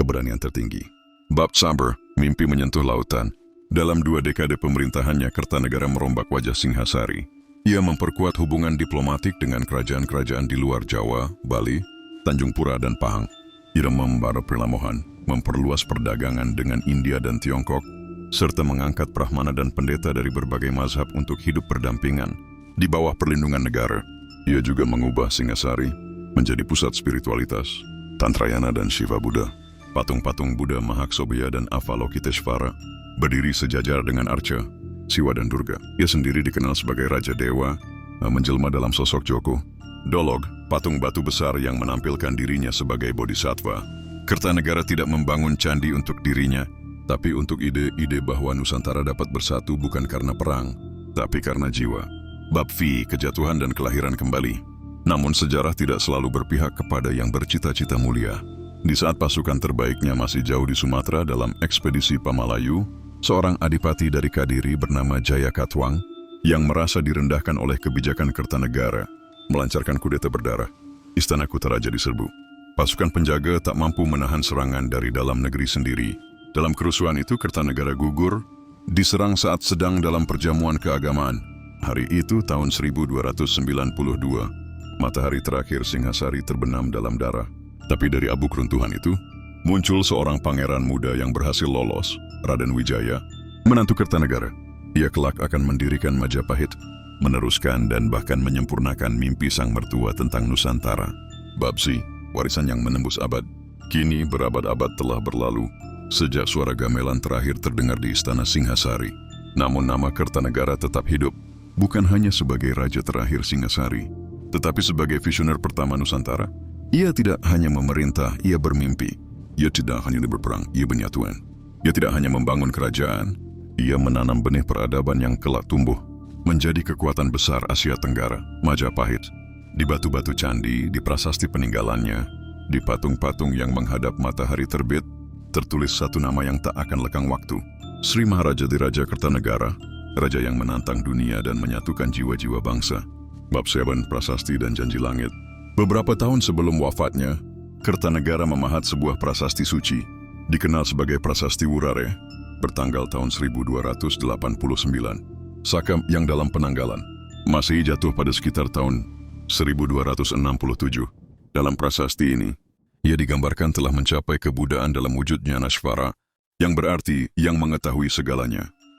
keberanian tertinggi. Bab Saber, mimpi menyentuh lautan. Dalam 2 dekade pemerintahannya, Kertanegara merombak wajah Singhasari. Ia memperkuat hubungan diplomatik dengan kerajaan-kerajaan di luar Jawa, Bali, Tanjung Pura, dan Pahang. Ia membara Lamongan, memperluas perdagangan dengan India dan Tiongkok, serta mengangkat brahmana dan pendeta dari berbagai mazhab untuk hidup berdampingan di bawah perlindungan negara. Ia juga mengubah Singhasari menjadi pusat spiritualitas, Tantrayana dan Shiva Buddha. Patung-patung Buddha Mahaksobhya dan Avalokiteshvara berdiri sejajar dengan Arca, Siwa dan Durga. Ia sendiri dikenal sebagai Raja Dewa, menjelma dalam sosok Joko. Dolog, patung batu besar yang menampilkan dirinya sebagai bodhisattva. Kertanegara tidak membangun candi untuk dirinya, tapi untuk ide-ide bahwa Nusantara dapat bersatu bukan karena perang, tapi karena jiwa. Bab V, kejatuhan dan kelahiran kembali. Namun sejarah tidak selalu berpihak kepada yang bercita-cita mulia. Di saat pasukan terbaiknya masih jauh di Sumatera dalam ekspedisi Pamalayu, seorang adipati dari Kadiri bernama Jayakatwang yang merasa direndahkan oleh kebijakan Kertanegara melancarkan kudeta berdarah. Istana Kutaraja diserbu. Pasukan penjaga tak mampu menahan serangan dari dalam negeri sendiri. Dalam kerusuhan itu, Kertanegara gugur, diserang saat sedang dalam perjamuan keagamaan. Hari itu tahun 1292, matahari terakhir Singhasari terbenam dalam darah. Tapi dari abu keruntuhan itu, muncul seorang pangeran muda yang berhasil lolos, Raden Wijaya, menantu Kertanegara. Ia kelak akan mendirikan Majapahit, meneruskan dan bahkan menyempurnakan mimpi sang mertua tentang Nusantara. Bab C, warisan yang menembus abad. Kini berabad-abad telah berlalu, sejak suara gamelan terakhir terdengar di Istana Singhasari. Namun nama Kertanegara tetap hidup, bukan hanya sebagai raja terakhir Singhasari, tetapi sebagai visioner pertama Nusantara. Ia tidak hanya memerintah, ia bermimpi. Ia tidak hanya berperang, ia bernyatuan. Ia tidak hanya membangun kerajaan, ia menanam benih peradaban yang kelak tumbuh menjadi kekuatan besar Asia Tenggara. Majapahit, di batu-batu candi, di prasasti peninggalannya, di patung-patung yang menghadap matahari terbit, tertulis satu nama yang tak akan lekang waktu. Sri Maharaja Diraja Kertanegara, raja yang menantang dunia dan menyatukan jiwa-jiwa bangsa. Bab 7, prasasti dan janji langit. Beberapa tahun sebelum wafatnya, Kertanegara memahat sebuah prasasti suci, dikenal sebagai Prasasti Wurare, bertanggal tahun 1289. Saka yang dalam penanggalan Masehi jatuh pada sekitar tahun 1267. Dalam prasasti ini, ia digambarkan telah mencapai kebudaan dalam wujud Jnaneshvara, yang berarti yang mengetahui segalanya.